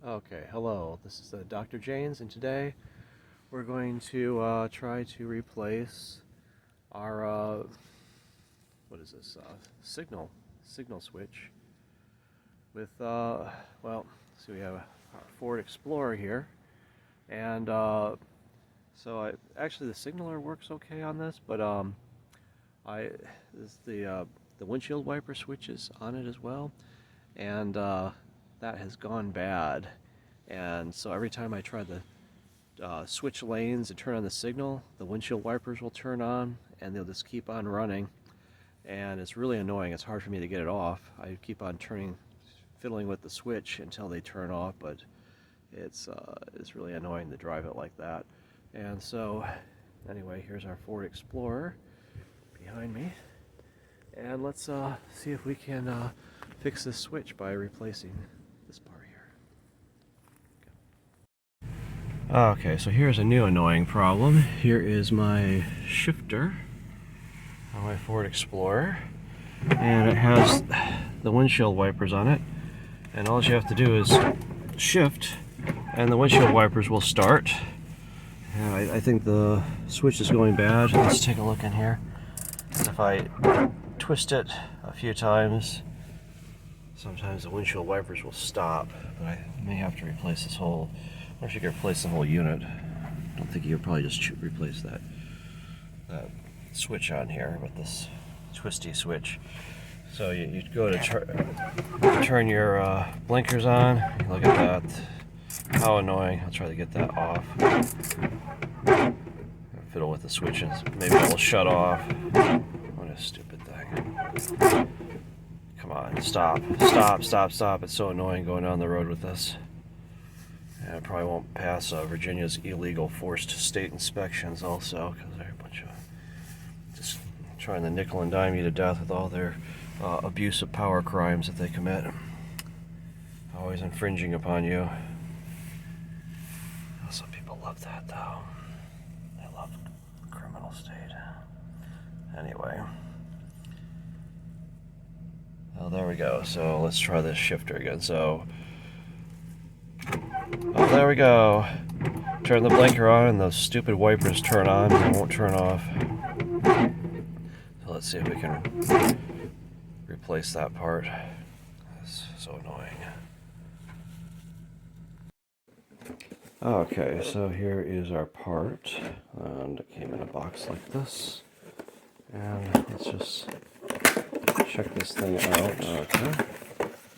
Okay, hello, this is Dr. Janes, and today we're going to try to replace our, what is this, signal switch with, well, so we have our Ford Explorer here, and actually the signaler works okay on this, but the windshield wiper switch is on it as well, and that has gone bad. And so every time I try to switch lanes and turn on the signal, the windshield wipers will turn on and they'll just keep on running. And it's really annoying. It's hard for me to get it off. I keep on fiddling with the switch until they turn off, but it's really annoying to drive it like that. And so, anyway, here's our Ford Explorer behind me. And let's see if we can fix this switch by replacing this part here. Okay, so here's a new annoying problem. Here is my shifter on my Ford Explorer, and it has the windshield wipers on it, and all you have to do is shift and the windshield wipers will start. And I think the switch is going bad. Let's take a look in here. If I twist it a few times, sometimes the windshield wipers will stop, but I may have to replace this whole, I wonder if you could replace the whole unit. I don't think you could probably just replace that switch on here with this twisty switch. So you go to turn your blinkers on. Look at that. How annoying. I'll try to get that off. Fiddle with the switches. Maybe it will shut off. What a stupid thing. Come on, stop. It's so annoying going down the road with this. And it probably won't pass Virginia's illegal forced state inspections also, because they're a bunch of just trying to nickel and dime you to death with all their abuse of power crimes that they commit. Always infringing upon you. Some people love that though. They love criminal state. Anyway. Oh, there we go. So let's try this shifter again. So, oh, there we go. Turn the blinker on and those stupid wipers turn on and they won't turn off. So let's see if we can replace that part. That's so annoying. Okay, so here is our part, and it came in a box like this. And let's just check this thing out. Okay,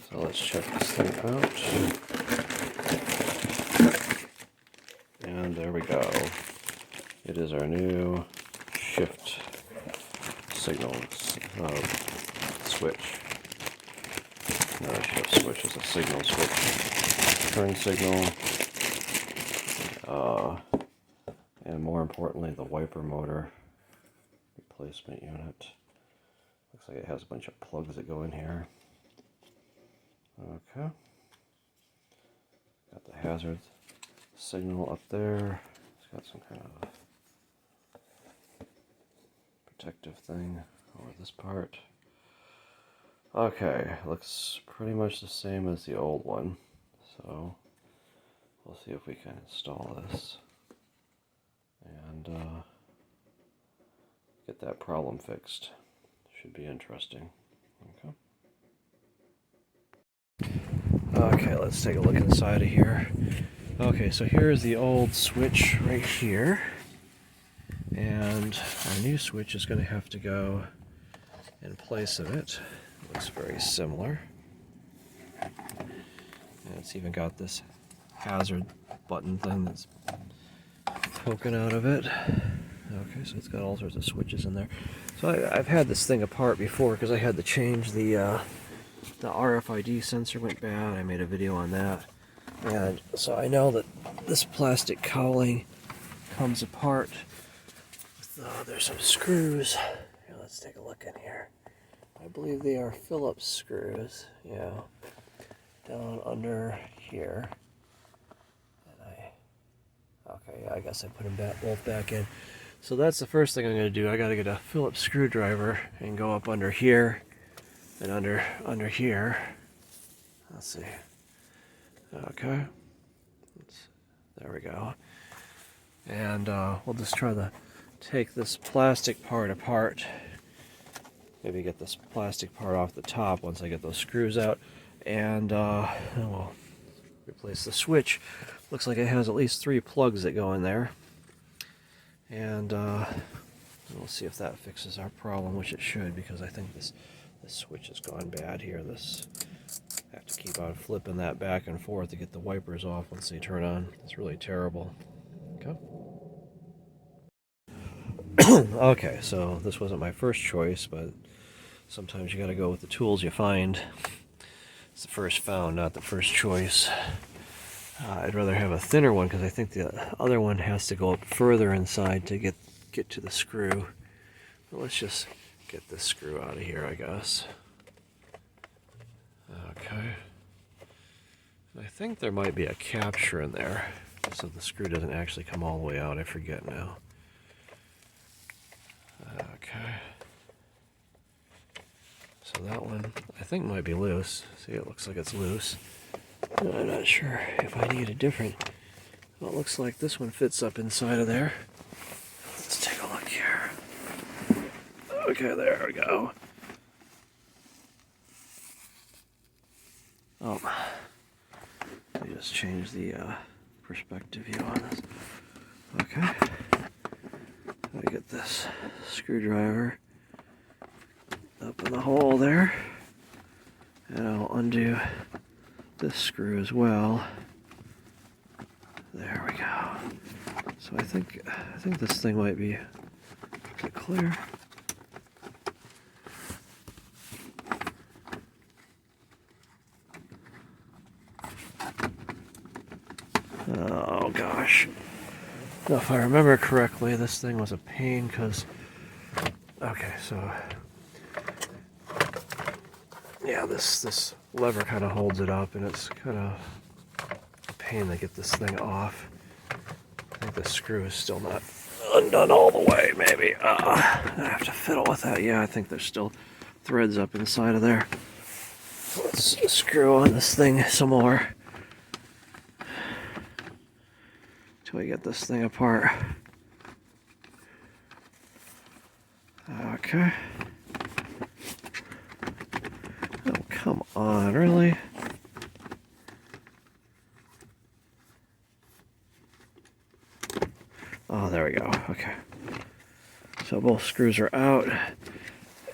so let's check this thing out. And there we go. It is our new shift signal switch. Not a shift switch, it's a signal switch. Turn signal. And more importantly, the wiper motor replacement unit. Looks like it has a bunch of plugs that go in here. Okay. Got the hazard signal up there. It's got some kind of protective thing over this part. Okay, looks pretty much the same as the old one. So we'll see if we can install this and get that problem fixed. Should be interesting. Okay, let's take a look inside of here. Okay, so here's the old switch right here. And our new switch is going to have to go in place of it. Looks very similar. And it's even got this hazard button thing that's poking out of it. Okay, so it's got all sorts of switches in there. So I've had this thing apart before because I had to change the RFID sensor went bad. I made a video on that. And so I know that this plastic cowling comes apart. There's some screws. Here, let's take a look in here. I believe they are Phillips screws. Yeah. Down under here. Okay, yeah, I guess I put them both back in. So that's the first thing I'm going to do. I got to get a Phillips screwdriver and go up under here and under here. Let's see. Okay. There we go. And we'll just try to take this plastic part apart. Maybe get this plastic part off the top once I get those screws out. And we'll replace the switch. Looks like it has at least 3 plugs that go in there. And we'll see if that fixes our problem, which it should, because I think this switch has gone bad here. I have to keep on flipping that back and forth to get the wipers off once they turn on. It's really terrible. Okay. Okay, so this wasn't my first choice, but sometimes you gotta go with the tools you find. It's the first found, not the first choice. I'd rather have a thinner one because I think the other one has to go up further inside to get to the screw. But let's just get this screw out of here, I guess. Okay. I think there might be a capture in there, so the screw doesn't actually come all the way out. I forget now. Okay. So that one, I think, might be loose. See, it looks like it's loose. I'm not sure if I need a different. Well, it looks like this one fits up inside of there. Let's take a look here. Okay, there we go. Oh, let me just change the perspective view on this. Okay, let me get this screwdriver up in the hole there, and I'll undo this screw as well. There we go. So I think this thing might be clear. Oh gosh. Now, if I remember correctly, this thing was a pain because, okay, so yeah, this lever kind of holds it up, and it's kind of a pain to get this thing off. I think the screw is still not undone all the way, maybe. I have to fiddle with that. Yeah, I think there's still threads up inside of there. So let's screw on this thing some more till we get this thing apart. Okay. Oh, come on, really? Oh, there we go. Okay. So both screws are out.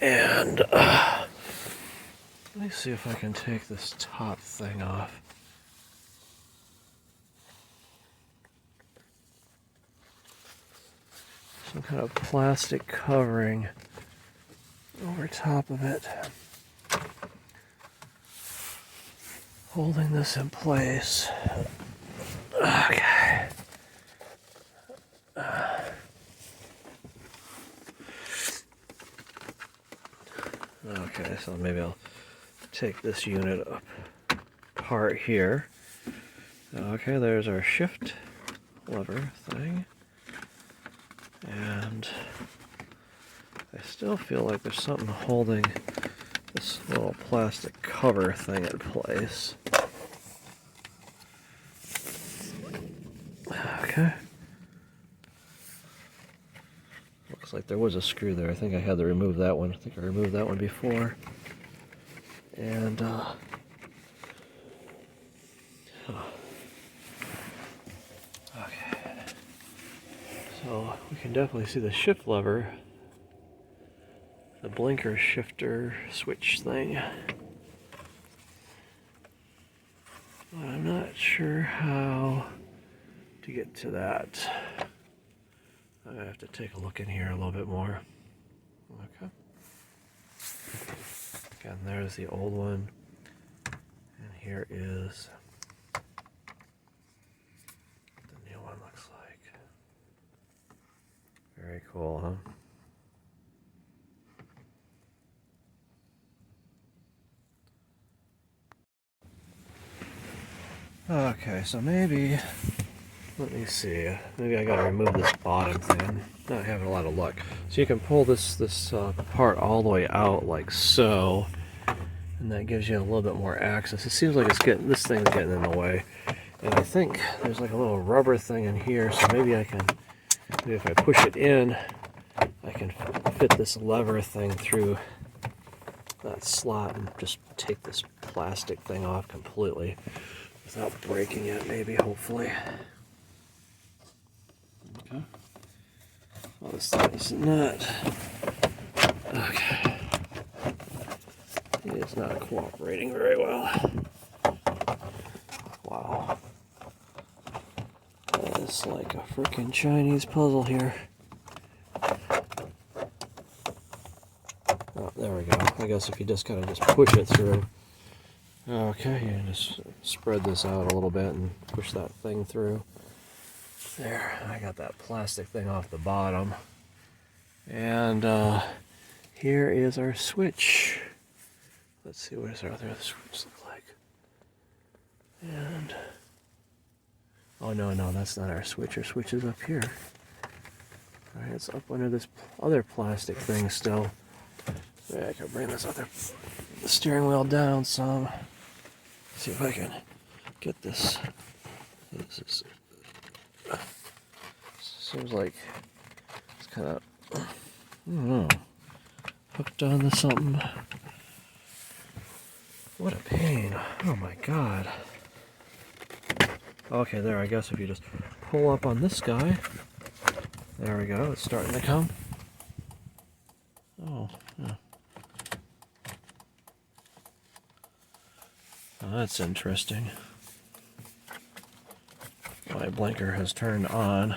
And let me see if I can take this top thing off. Some kind of plastic covering over top of it, holding this in place. Okay. Okay, so maybe I'll take this unit apart here. Okay, there's our shift lever thing. And I still feel like there's something holding this little plastic cover thing in place. Okay. Looks like there was a screw there. I think I had to remove that one. I think I removed that one before. And okay. So we can definitely see the shift lever, the blinker shifter switch thing. But I'm not sure how to get to that. I'm gonna have to take a look in here a little bit more. Okay. Again, there's the old one, and here is what the new one looks like. Very cool, huh? Okay, so maybe, let me see, maybe I gotta remove this bottom thing. I'm not having a lot of luck. So you can pull this part all the way out like so, and that gives you a little bit more access. It seems like this thing's getting in the way. And I think there's like a little rubber thing in here, so maybe if I push it in, I can fit this lever thing through that slot and just take this plastic thing off completely without breaking it, maybe, hopefully. Okay. Well, this thing is not... Okay. It is not cooperating very well. Wow. It's like a freaking Chinese puzzle here. Oh, there we go. I guess if you just kind of just push it through. Okay, you just spread this out a little bit and push that thing through. There, I got that plastic thing off the bottom. And here is our switch. Let's see, what does our other switch look like? And oh no, that's not our switch. Our switch is up here. Alright, it's up under this other plastic thing still. Maybe I can bring this other steering wheel down some. See if I can get this. Seems like it's kind of, I don't know, hooked onto something. What a pain. Oh my god. Okay, there, I guess if you just pull up on this guy. There we go, it's starting to come. Oh, yeah. Oh, that's interesting. My blinker has turned on,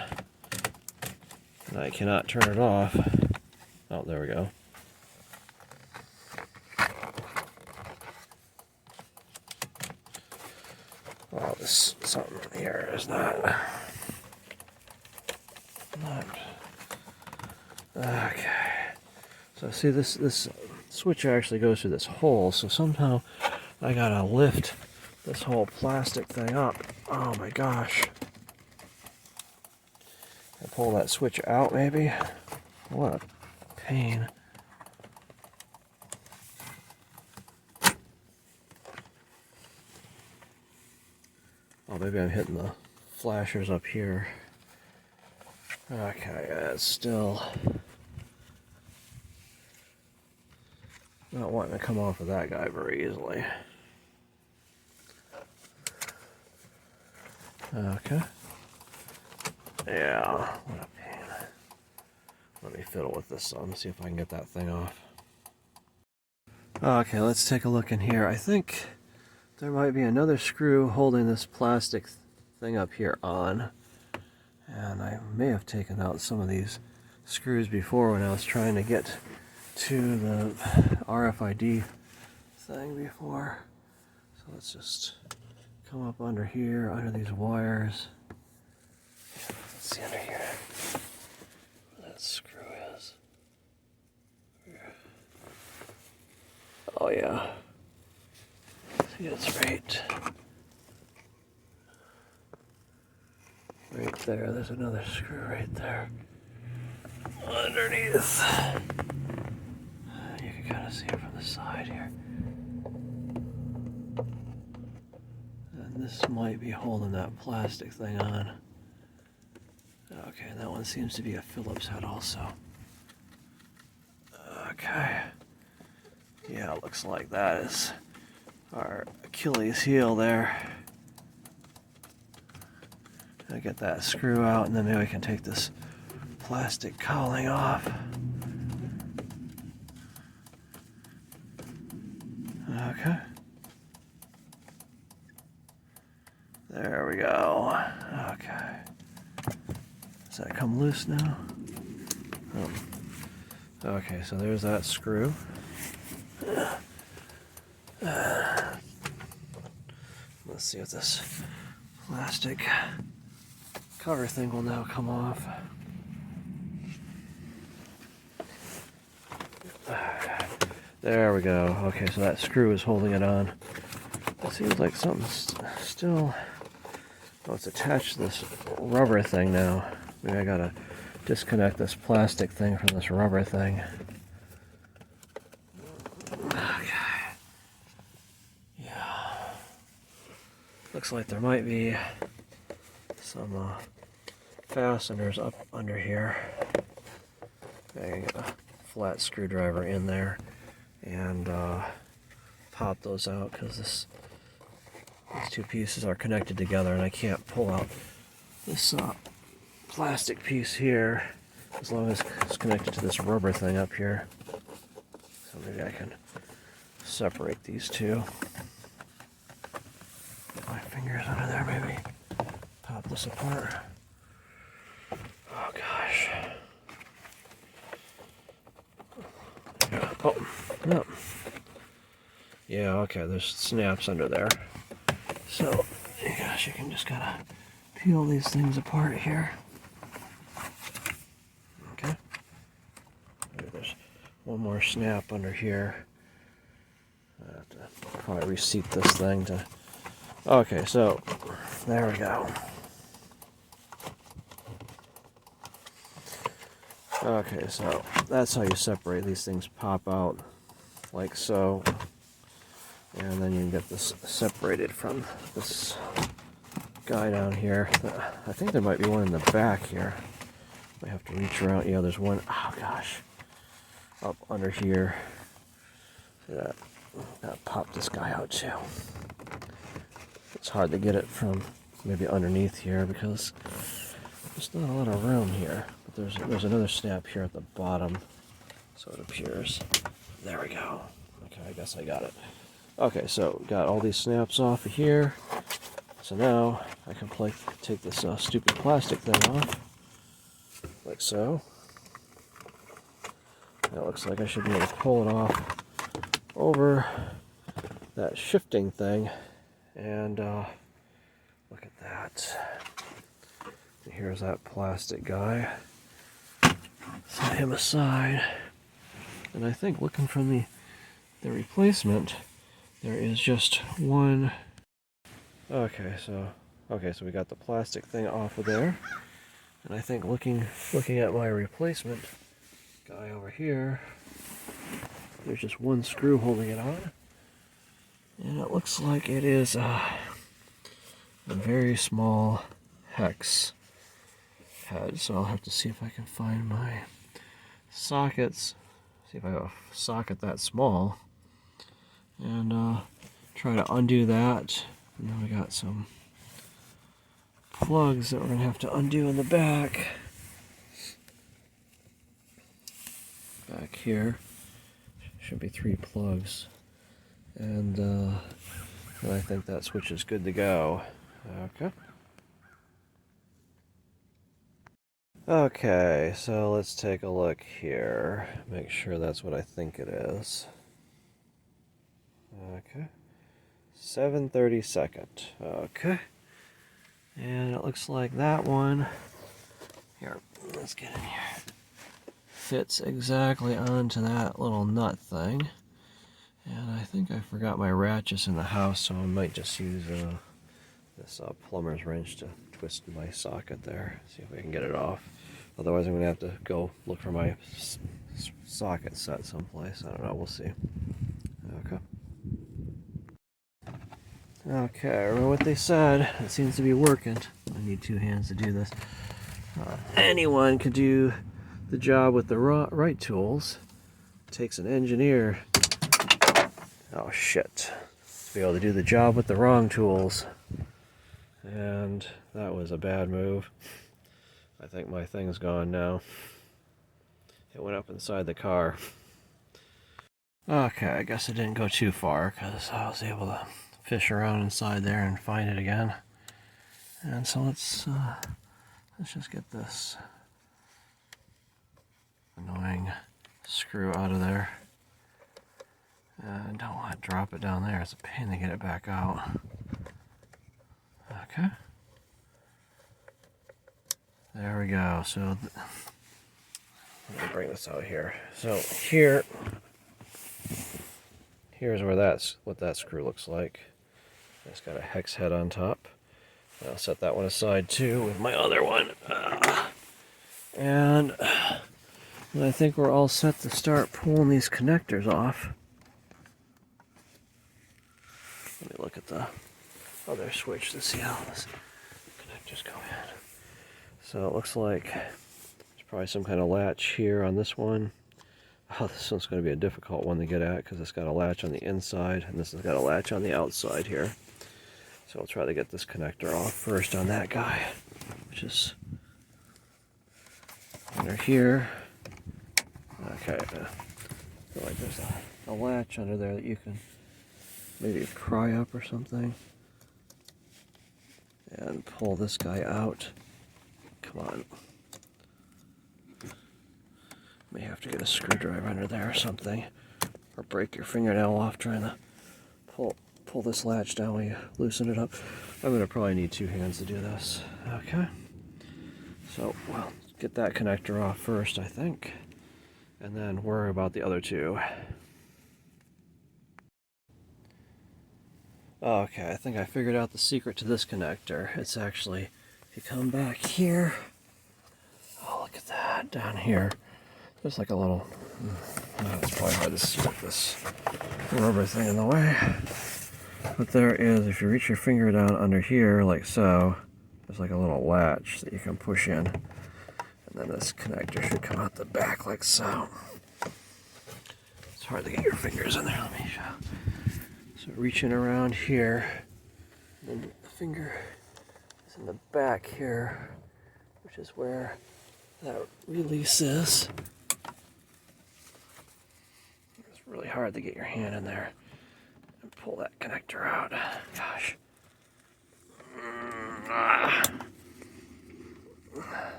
and I cannot turn it off. Oh, there we go. Oh, this something here is not. Okay. So see, this switch actually goes through this hole, so somehow I gotta lift this whole plastic thing up. Oh my gosh. I pull that switch out maybe? What a pain. Oh, maybe I'm hitting the flashers up here. Okay, it's still not wanting to come off of that guy very easily. Okay. Yeah, what a pain. Let me fiddle with this some, see if I can get that thing off. Okay, let's take a look in here. I think there might be another screw holding this plastic thing up here on. And I may have taken out some of these screws before when I was trying to get to the RFID thing before. So let's just come up under here, under these wires. Let's see under here where that screw is. Oh yeah. See, it's right there. There's another screw right there underneath. You can kind of see it from the side here. And this might be holding that plastic thing on. Okay, that one seems to be a Phillips head also. Okay. Yeah, it looks like that is our Achilles heel there. I'll get that screw out, and then maybe we can take this plastic cowling off. Okay. There we go. Okay. Does that come loose now? Oh. Okay, so there's that screw. Let's see if this plastic cover thing will now come off. There we go. Okay, so that screw is holding it on. It seems like something's still... Oh, it's attached to this rubber thing now. Maybe I gotta disconnect this plastic thing from this rubber thing. Okay. Looks like there might be some fasteners up under here. I can get a flat screwdriver in there and pop those out because these two pieces are connected together, and I can't pull out this plastic piece here as long as it's connected to this rubber thing up here. So maybe I can separate these two. Get my fingers under there, maybe. Pop this apart. Oh gosh. Oh, no. Yeah, okay, there's snaps under there. So, gosh, you can just gotta peel these things apart here. Okay. Maybe there's one more snap under here. I have to probably reseat this thing to... Okay, so, there we go. Okay, so that's how you separate. These things pop out like so. And then you can get this separated from this guy down here. I think there might be one in the back here. I have to reach around. Yeah, there's one. Oh gosh, up under here. See that? That popped this guy out too. It's hard to get it from maybe underneath here because there's not a lot of room here. But there's another snap here at the bottom, so it appears. There we go. Okay, I guess I got it. Okay, so got all these snaps off of here. So now I can take this stupid plastic thing off, like so. And it looks like I should be able to pull it off over that shifting thing. And look at that. And here's that plastic guy. Set him aside. And I think looking from the replacement, there is just one. Okay, so we got the plastic thing off of there, and I think looking at my replacement guy over here, there's just one screw holding it on, and it looks like it is a very small hex head. So I'll have to see if I can find my sockets. See if I have a socket that small. And try to undo that. And then we got some plugs that we're going to have to undo in the back. Back here. Should be 3 plugs. And I think that switch is good to go. Okay. Okay, so let's take a look here. Make sure that's what I think it is. Okay, 7/32. Okay, and it looks like that one here. Let's get in here. Fits exactly onto that little nut thing, and I think I forgot my ratchets in the house, so I might just use this plumber's wrench to twist my socket there. See if I can get it off. Otherwise, I'm gonna have to go look for my socket set someplace. I don't know. We'll see. Okay. Okay, I remember what they said. It seems to be working. I need 2 hands to do this. Anyone could do the job with the right tools. It takes an engineer. Oh shit. To be able to do the job with the wrong tools. And that was a bad move. I think my thing's gone now. It went up inside the car. Okay, I guess it didn't go too far because I was able to fish around inside there and find it again. And so let's just get this annoying screw out of there. And don't want to drop it down there. It's a pain to get it back out. Okay. There we go. So let me bring this out here. So here's what that screw looks like. It's got a hex head on top. I'll set that one aside too with my other one. And I think we're all set to start pulling these connectors off. Let me look at the other switch to see how this connectors go in. So it looks like there's probably some kind of latch here on this one. Oh, this one's going to be a difficult one to get at because it's got a latch on the inside and this has got a latch on the outside here. So I'll try to get this connector off first on that guy, which is under here. Okay, I feel like there's a latch under there that you can maybe pry up or something. And pull this guy out. Come on. May have to get a screwdriver under there or something. Or break your fingernail off trying to pull this latch down when you loosen it up. I'm going to probably need 2 hands to do this. Okay. So, well, get that connector off first, I think. And then worry about the other 2. Okay, I think I figured out the secret to this connector. It's actually, if you come back here, oh, look at that, down here. There's like a little, it's probably hard to see with this rubber thing in the way. But there is, if you reach your finger down under here, like so, there's like a little latch that you can push in. And then this connector should come out the back like so. It's hard to get your fingers in there, let me show. So reaching around here, and then the finger is in the back here, which is where that release is. It's really hard to get your hand in there and pull that connector out. Gosh.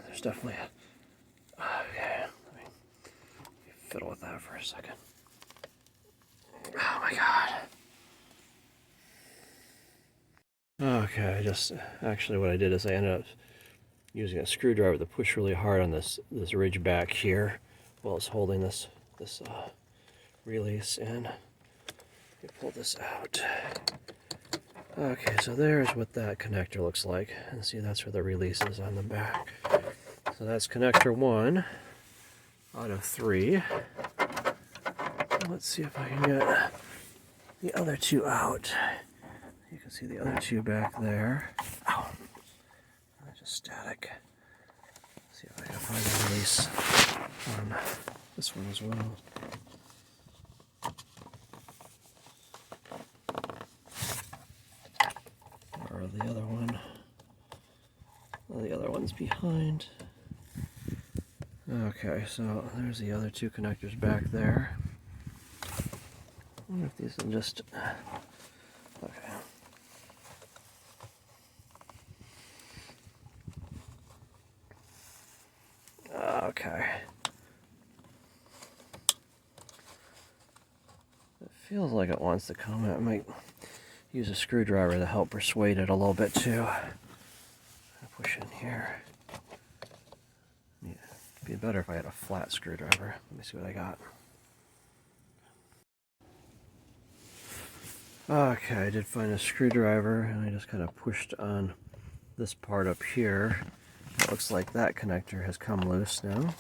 There's definitely a... Okay, let me fiddle with that for a second. Oh my god. Okay, actually what I did is I ended up using a screwdriver to push really hard on this ridge back here while it's holding this release in. You pull this out. Okay, so there's what that connector looks like. And see, that's where the release is on the back. So that's connector 1 out of 3. Let's see if I can get the other 2 out. You can see the other 2 back there. Ow! They're just static. Let's see if I can find the release on this one as well. Or the other one. Oh, the other one's behind. Okay, so there's the other 2 connectors back there. I wonder if these will just... Okay. Okay. It feels like it wants to come. I might use a screwdriver to help persuade it a little bit too. I'll push in here. Yeah, it'd be better if I had a flat screwdriver. Let me see what I got. Okay, I did find a screwdriver and I just kind of pushed on this part up here. It looks like that connector has come loose now.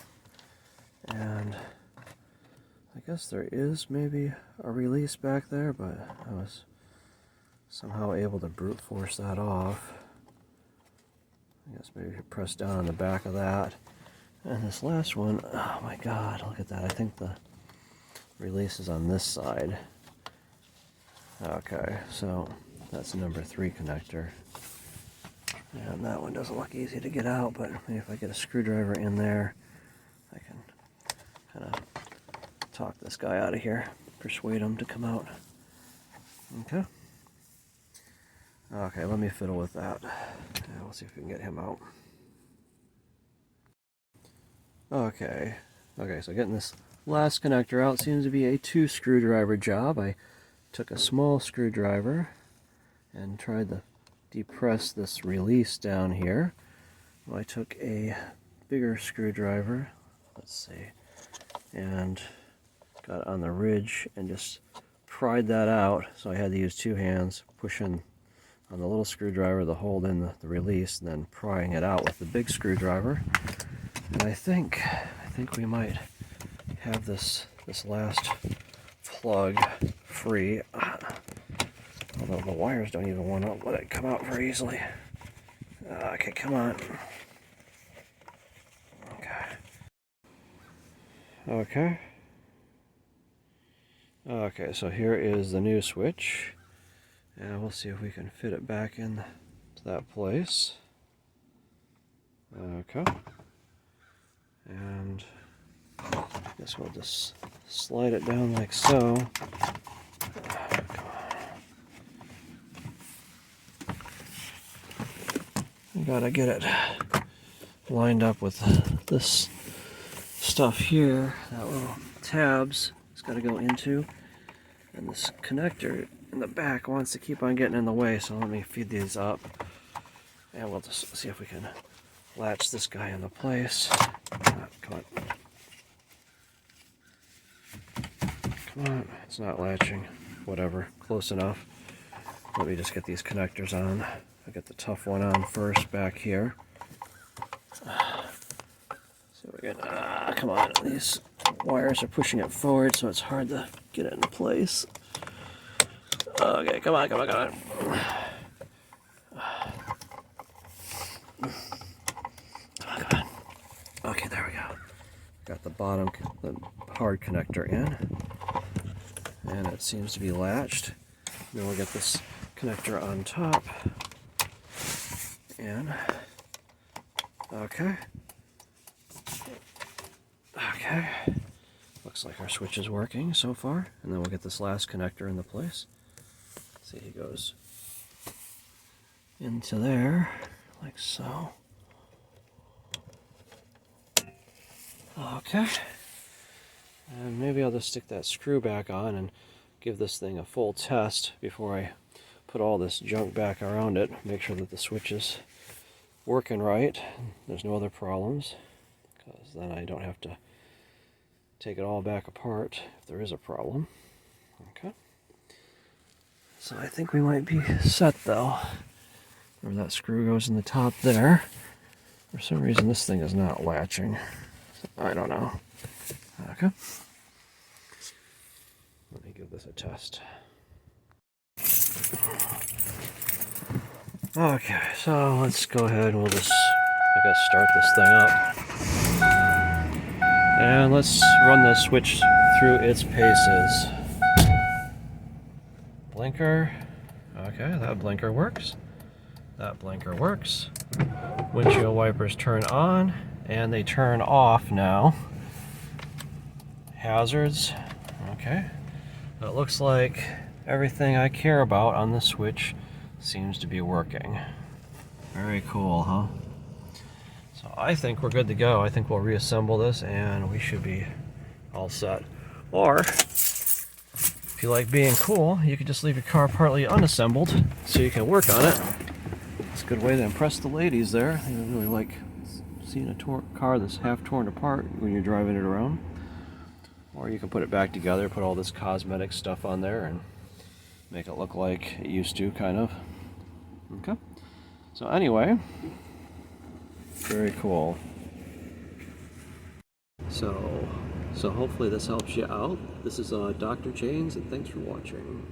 And I guess there is maybe a release back there, but I was somehow able to brute force that off. I guess maybe you press down on the back of that. And this last one, oh my god, look at that. I think the release is on this side. Okay, so that's the number 3 connector. And that one doesn't look easy to get out, but maybe if I get a screwdriver in there, I can kind of talk this guy out of here, persuade him to come out. Okay. Okay, let me fiddle with that. Yeah, we'll see if we can get him out. Okay. Okay, so getting this last connector out seems to be a 2 screwdriver job. I took a small screwdriver and tried to depress this release down here. Well, I took a bigger screwdriver, let's see, and got on the ridge and just pried that out. So I had to use 2 hands, pushing on the little screwdriver to hold in the release, and then prying it out with the big screwdriver. And I think we might have this last plug free. Although the wires don't even want to let it come out very easily. Okay, come on. Okay. Okay, so here is the new switch. And we'll see if we can fit it back in to that place. Okay. And I guess we'll just slide it down like so. You gotta get it lined up with this stuff here. That little tabs it's gotta go into. And this connector in the back wants to keep on getting in the way, so let me feed these up. And we'll just see if we can latch this guy into place. Come on. Come on. It's not latching. Whatever. Close enough. Let me just get these connectors on. I'll get the tough one on first back here. So we can, come on. These wires are pushing it forward, so it's hard to get it into place. Okay, come on. Okay, there we go. Got the bottom, the hard connector in. And it seems to be latched. Then we'll get this connector on top. And, okay. Looks like our switch is working so far. And then we'll get this last connector into place. See, he goes into there, like so. Okay. And maybe I'll just stick that screw back on and give this thing a full test before I put all this junk back around it. Make sure that the switch is working right. There's no other problems, because then I don't have to take it all back apart if there is a problem. Okay. So I think we might be set though. Where that screw goes in the top there. For some reason this thing is not latching. I don't know. Okay. Let me give this a test. Okay, so let's go ahead and we'll just, I guess, start this thing up. And let's run the switch through its paces. Blinker. Okay, that blinker works. That blinker works. Windshield wipers turn on, and they turn off now. Hazards. Okay. It looks like everything I care about on the switch seems to be working. Very cool, huh? So I think we're good to go. I think we'll reassemble this and we should be all set. Or, if you like being cool, you could just leave your car partly unassembled so you can work on it. It's a good way to impress the ladies there. They really like seeing a car that's half torn apart when you're driving it around. Or you can put it back together, put all this cosmetic stuff on there and make it look like it used to, kind of. Okay. So anyway, very cool. So hopefully this helps you out. This is Dr. Chains, and thanks for watching.